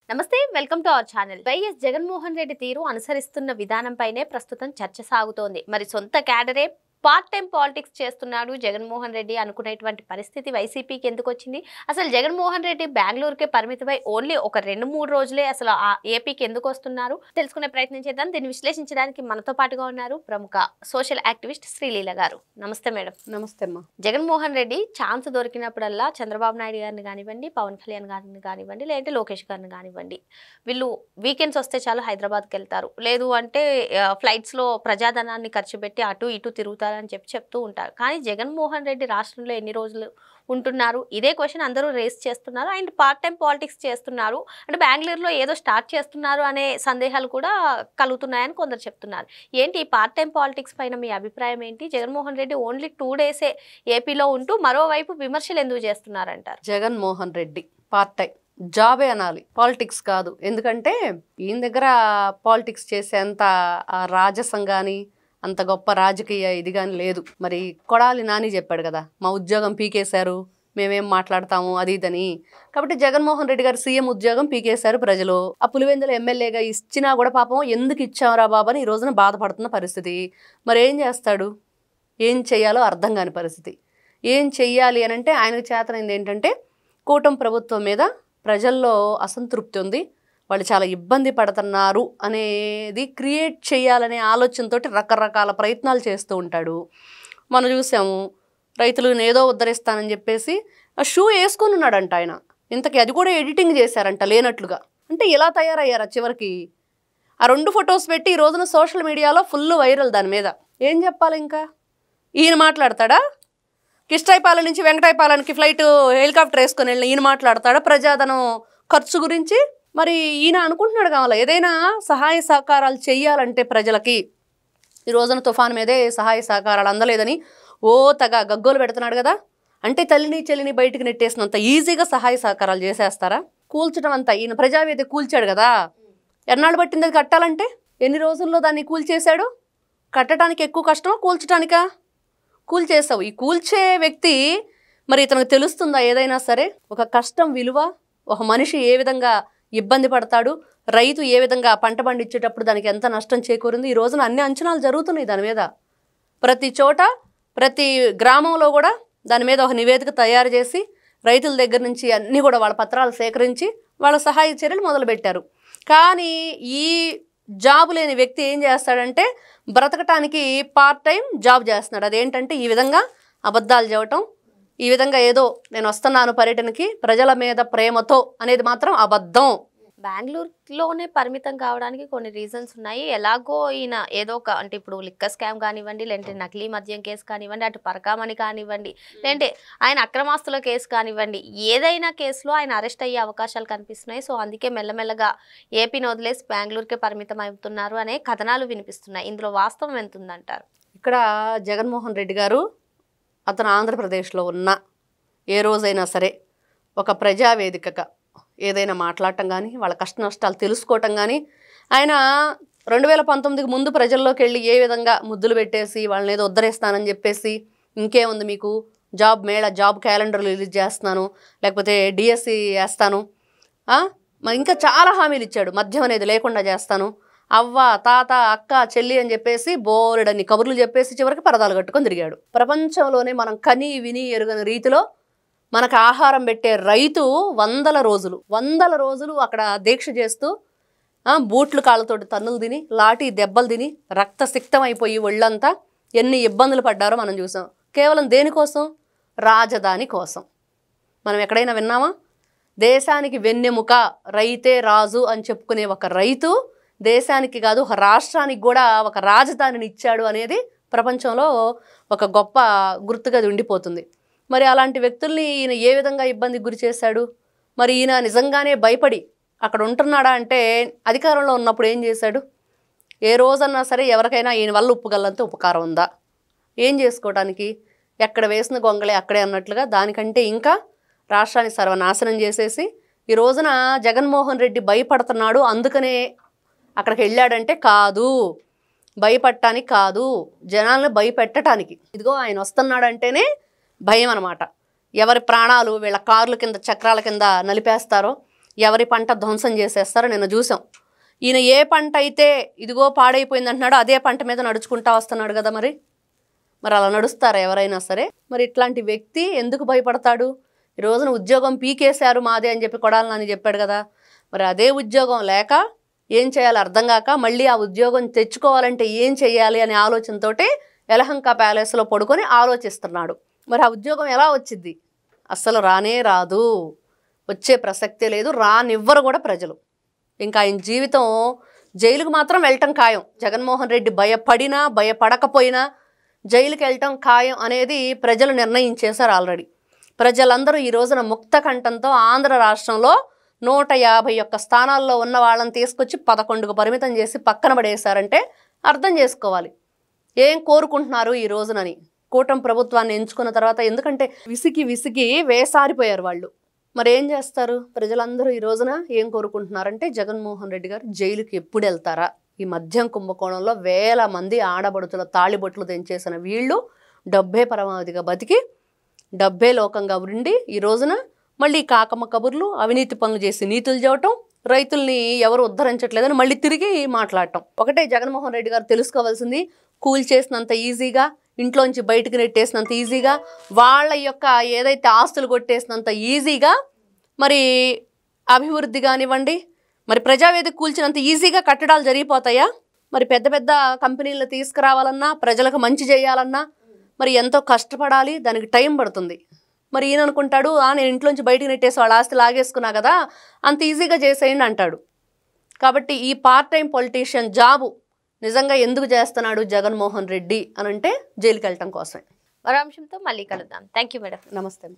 నమస్తే, welcome to our channel. YS Jaganmohan Reddy తీరు అనుసరిస్తున్న విధానంపైనే ప్రస్తుతం చర్చ సాగుతోంది. మరి సొంత క్యాడరే పార్ట్ టైం పాలిటిక్స్ చేస్తున్నాడు జగన్మోహన్ రెడ్డి అనుకునేటువంటి పరిస్థితి వైసీపీకి ఎందుకు వచ్చింది? అసలు జగన్మోహన్ రెడ్డి బెంగళూరుకే పరిమితమై ఓన్లీ ఒక 2-3 రోజులే అసలు ఆ ఏపీకి ఎందుకు వస్తున్నారు తెలుసుకునే ప్రయత్నం చేద్దాం. దీన్ని విశ్లేషించడానికి మనతో పాటుగా ఉన్నారు ప్రముఖ సోషల్ యాక్టివిస్ట్ శ్రీలీల గారు. నమస్తే మేడం. నమస్తే అమ్మా. జగన్మోహన్ రెడ్డి ఛాన్స్ దొరికినప్పుడల్లా చంద్రబాబు నాయుడు గారిని కానివ్వండి, పవన్ కళ్యాణ్ గారిని కానివ్వండి, లేదంటే లోకేష్ గారిని కానివ్వండి, వీళ్ళు వీకెండ్స్ వస్తే చాలు హైదరాబాద్కి వెళ్తారు, లేదు అంటే ఫ్లైట్స్లో ప్రజాధనాన్ని ఖర్చు పెట్టి అటు ఇటు తిరుగుతారు అని చెప్తూ ఉంటారు. కానీ జగన్మోహన్ రెడ్డి రాష్ట్రంలో ఎన్ని రోజులు ఉంటున్నారు? ఇదే క్వశ్చన్ అందరూ రేస్ చేస్తున్నారు. అండ్ పార్ట్ టైం పాలిటిక్స్ చేస్తున్నారు అంటే బెంగళూరులో ఏదో స్టార్ట్ చేస్తున్నారు అనే సందేహాలు కూడా కలుగుతున్నాయని కొందరు చెప్తున్నారు. ఏంటి ఈ పార్ట్ టైం పాలిటిక్స్ పైన మీ అభిప్రాయం ఏంటి? జగన్మోహన్ రెడ్డి ఓన్లీ 2 డేసే ఏపీలో ఉంటూ మరోవైపు విమర్శలు ఎందుకు చేస్తున్నారంటారు? జగన్మోహన్ రెడ్డి పార్ట్ టైం జాబే అనాలి, పాలిటిక్స్ కాదు. ఎందుకంటే ఈయన దగ్గర పాలిటిక్స్ చేసేంత రాజసం కానీ అంత గొప్ప రాజకీయ ఇది కానీ లేదు. మరి కొడాలి నాని చెప్పాడు కదా, మా ఉద్యోగం పీకేశారు, మేమేం మాట్లాడతాము అది ఇదని. కాబట్టి జగన్మోహన్ రెడ్డి గారు సీఎం ఉద్యోగం పీకేశారు ప్రజలు. ఆ పులివెందుల ఎమ్మెల్యేగా ఇచ్చినా కూడా పాపం ఎందుకు ఇచ్చామరా బాబు అని ఈ రోజున బాధపడుతున్న పరిస్థితి. మరి ఏం చేస్తాడు? ఏం చెయ్యాలో అర్థం కాని పరిస్థితి. ఏం చెయ్యాలి అని అంటే ఆయనకు చేతనైంది ఏంటంటే కూటమి ప్రభుత్వం మీద ప్రజల్లో అసంతృప్తి ఉంది, వాళ్ళు చాలా ఇబ్బంది పడుతున్నారు అనేది క్రియేట్ చేయాలనే ఆలోచనతో రకరకాల ప్రయత్నాలు చేస్తూ ఉంటాడు. మనం చూసాము, రైతులను ఏదో ఉద్ధరిస్తానని చెప్పేసి ఆ షూ వేసుకొని ఉన్నాడంట ఆయన. ఇంతకీ అది కూడా ఎడిటింగ్ చేశారంట లేనట్లుగా. అంటే ఇలా తయారయ్యారా చివరికి? ఆ 2 ఫొటోస్ పెట్టి ఈ రోజున సోషల్ మీడియాలో ఫుల్ వైరల్. దాని మీద ఏం చెప్పాలి? ఇంకా ఈయన మాట్లాడతాడా? కిష్టాయపాలెం నుంచి వెంకటాయపాలెంకి ఫ్లైట్ హెలికాప్టర్ వేసుకొని వెళ్ళిన ఈయన మాట్లాడతాడా ప్రజాధనం ఖర్చు గురించి? మరి ఈయన అనుకుంటున్నాడు కావాలా ఏదైనా సహాయ సహకారాలు చెయ్యాలంటే ప్రజలకి. ఈ రోజున తుఫాను మీదే సహాయ సహకారాలు అందలేదని తెగ గగ్గోలు పెడుతున్నాడు కదా. అంటే తల్లిని చెల్లిని బయటికి నెట్టేసినంత ఈజీగా సహాయ సహకారాలు చేసేస్తారా? కూల్చడం అంతా ఈయన ప్రజావేదిక కూల్చాడు కదా, ఎన్నాళ్ళు పట్టింది అది కట్టాలంటే? ఎన్ని రోజుల్లో దాన్ని కూల్చేశాడు? కట్టడానికి ఎక్కువ కష్టమా కూల్చడానికా? కూల్చేసావు. ఈ కూల్చే వ్యక్తి మరి ఇతనికి తెలుస్తుందా ఏదైనా సరే? ఒక కష్టం విలువ, ఒక మనిషి ఏ విధంగా ఇబ్బంది పడతాడు, రైతు ఏ విధంగా పంట పండించేటప్పుడు దానికి ఎంత నష్టం చేకూరింది, ఈ రోజున అన్ని అంచనాలు జరుగుతున్నాయి దాని మీద. ప్రతి చోట ప్రతి గ్రామంలో కూడా దాని మీద ఒక నివేదిక తయారు చేసి రైతుల దగ్గర నుంచి అన్నీ కూడా వాళ్ళ పత్రాలు సేకరించి వాళ్ళ సహాయ చర్యలు మొదలుపెట్టారు. కానీ ఈ జాబ్ లేని వ్యక్తి ఏం చేస్తాడంటే బ్రతకటానికి పార్ట్ టైం జాబ్ చేస్తున్నాడు. అదేంటంటే ఈ విధంగా అబద్ధాలు చెప్పటం, ఈ విధంగా ఏదో నేను వస్తున్నాను పర్యటనకి ప్రజల మీద ప్రేమతో అనేది మాత్రం అబద్ధం. బెంగళూరులోనే పరిమితం కావడానికి కొన్ని రీజన్స్ ఉన్నాయి. ఎలాగో ఈయన ఏదో ఒక అంటే ఇప్పుడు లిక్కర్ స్కామ్ కానివ్వండి, లేదంటే నకిలీ మద్యం కేసు కానివ్వండి, అటు పరకామణి కానివ్వండి, లేదంటే ఆయన అక్రమాస్తుల కేసు కానివ్వండి, ఏదైనా కేసులో ఆయన అరెస్ట్ అయ్యే అవకాశాలు కనిపిస్తున్నాయి. సో అందుకే మెల్లమెల్లగా ఏపీని వదిలేసి బెంగళూరుకే పరిమితం అవుతున్నారు అనే కథనాలు వినిపిస్తున్నాయి. ఇందులో వాస్తవం ఎంత ఉందంటారు? ఇక్కడ జగన్మోహన్ రెడ్డి గారు అతను ఆంధ్రప్రదేశ్లో ఉన్న ఏ రోజైనా సరే ఒక ప్రజావేదికగా ఏదైనా మాట్లాడటం కానీ వాళ్ళ కష్ట నష్టాలు తెలుసుకోవటం కానీ, ఆయన 2019కి ముందు ప్రజల్లోకి వెళ్ళి ఏ విధంగా ముద్దులు పెట్టేసి వాళ్ళని ఏదో ఉద్ధరిస్తానని చెప్పేసి, ఇంకేముంది మీకు జాబ్ క్యాలెండర్లు రిలీజ్ చేస్తున్నాను, లేకపోతే డిఎస్సి వేస్తాను, మరి ఇంకా చాలా హామీలు ఇచ్చాడు. మద్యం అనేది లేకుండా చేస్తాను, అవ్వ తాత అక్క చెల్లి అని చెప్పేసి బోలెడన్ని కబుర్లు చెప్పేసి చివరికి పరదాలు కట్టుకొని తిరిగాడు. ప్రపంచంలోనే మనం కని విని ఎరుగని రీతిలో మనకు ఆహారం పెట్టే రైతు 100 రోజులు అక్కడ దీక్ష చేస్తూ బూట్లు కాళ్ళతోటి తన్నులు తిని, లాఠీ దెబ్బలు తిని, రక్తసిక్తం అయిపోయి ఒళ్ళంతా ఎన్ని ఇబ్బందులు పడ్డారో మనం చూసాం. కేవలం దేనికోసం? రాజధాని కోసం. మనం ఎక్కడైనా విన్నామా? దేశానికి వెన్నెముక రైతే రాజు అని చెప్పుకునే ఒక రైతు దేశానికి కాదు ఒక రాష్ట్రానికి కూడా ఒక రాజధానిని ఇచ్చాడు అనేది ప్రపంచంలో ఒక గొప్ప గుర్తుగా ఉండిపోతుంది. మరి అలాంటి వ్యక్తుల్ని ఈయన ఏ విధంగా ఇబ్బందికి గురి చేశాడు? మరి ఈయన నిజంగానే భయపడి అక్కడ ఉంటున్నాడా అంటే అధికారంలో ఉన్నప్పుడు ఏం చేశాడు? ఏ రోజన్నా సరే ఎవరికైనా ఈయన వల్ల ఉప్పుగల్లంత ఉపకారం ఉందా? ఏం చేసుకోవడానికి? ఎక్కడ వేసిన గొంగళే అక్కడే అన్నట్లుగా దానికంటే ఇంకా రాష్ట్రాన్ని సర్వనాశనం చేసేసి ఈ రోజున జగన్మోహన్ రెడ్డి భయపడుతున్నాడు అందుకనే అక్కడికి వెళ్ళాడంటే కాదు, భయపడటానికి కాదు, జనాలను భయపెట్టడానికి. ఇదిగో ఆయన వస్తున్నాడంటేనే భయం అన్నమాట. ఎవరి ప్రాణాలు వీళ్ళ కార్ల కింద చక్రాల కింద నలిపేస్తారో, ఎవరి పంట ధ్వంసం చేసేస్తారో నిన్న చూసాం. ఈయన ఏ పంట అయితే ఇదిగో పాడైపోయింది అంటున్నాడో అదే పంట మీద నడుచుకుంటా వస్తున్నాడు కదా. మరి అలా నడుస్తారా ఎవరైనా సరే? మరి ఇట్లాంటి వ్యక్తి ఎందుకు భయపడతాడు? ఈ రోజున ఉద్యోగం పీకేశారు మాదే అని చెప్పి కొడాలని చెప్పాడు కదా. మరి అదే ఉద్యోగం లేక ఏం చేయాలో అర్థం కాక మళ్ళీ ఆ ఉద్యోగం తెచ్చుకోవాలంటే ఏం చేయాలి అనే ఆలోచనతోటి యలహంక ప్యాలెస్లో పడుకొని ఆలోచిస్తున్నాడు. మరి ఆ ఉద్యోగం ఎలా వచ్చింది? అస్సలు రానే రాదు, వచ్చే ప్రసక్తే లేదు, రానివ్వరు కూడా ప్రజలు. ఇంకా ఆయన జీవితం జైలుకు మాత్రం వెళ్ళటం ఖాయం. జగన్మోహన్ రెడ్డి భయపడినా భయపడకపోయినా జైలుకి వెళ్ళటం ఖాయం అనేది ప్రజలు నిర్ణయించేశారు ఆల్రెడీ. ప్రజలందరూ ఈ రోజున ముక్త కంఠంతో ఆంధ్ర రాష్ట్రంలో 151 స్థానాల్లో ఉన్న వాళ్ళని తీసుకొచ్చి 11కు పరిమితం చేసి పక్కన పడేశారంటే అర్థం చేసుకోవాలి ఏం కోరుకుంటున్నారు ఈ రోజునని. కూటమి ప్రభుత్వాన్ని ఎంచుకున్న తర్వాత ఎందుకంటే విసిగి వేసారిపోయారు వాళ్ళు. మరి ఏం చేస్తారు? ప్రజలందరూ ఈ రోజున ఏం కోరుకుంటున్నారంటే జగన్మోహన్ రెడ్డి గారు జైలుకి ఎప్పుడు వెళ్తారా? ఈ మద్యం కుంభకోణంలో వేల మంది ఆడబడుతుల తాళిబొట్లు తెంచేసిన వీళ్ళు డబ్బే పరమావధిగా బతికి డబ్బే లోకంగా ఉండి ఈ రోజున మళ్ళీ కాకమ్మ కబుర్లు, అవినీతి పనులు చేసి నీతులు చెప్పటం, రైతుల్ని ఎవరు ఉద్ధరించట్లేదని మళ్ళీ తిరిగి మాట్లాడటం. ఒకటే జగన్మోహన్ రెడ్డి గారు తెలుసుకోవాల్సింది, కూల్చేసినంత ఈజీగా, ఇంట్లోంచి బయటకు నెట్టేసినంత ఈజీగా, వాళ్ళ యొక్క ఏదైతే ఆస్తులు కొట్టేసినంత ఈజీగా మరి అభివృద్ధి కానివ్వండి, మరి ప్రజావేదిక కూల్చినంత ఈజీగా కట్టడాలు జరిగిపోతాయా? మరి పెద్ద పెద్ద కంపెనీలను తీసుకురావాలన్నా, ప్రజలకు మంచి చేయాలన్నా మరి ఎంతో కష్టపడాలి, దానికి టైం పడుతుంది. మరి ఈయన అనుకుంటాడు, నేను ఇంట్లోంచి బయటకు నెట్టేసి వాళ్ళ ఆస్తి లాగేసుకున్నా కదా, అంత ఈజీగా చేసేయండి అంటాడు. కాబట్టి ఈ పార్ట్ టైం పొలిటీషియన్ జాబు నిజంగా ఎందుకు చేస్తున్నాడు జగన్మోహన్ రెడ్డి అని అంటే జైలుకి వెళ్ళటం కోసమే. మరో అంశంతో మళ్ళీ కలుద్దాం. Thank you madam. నమస్తే.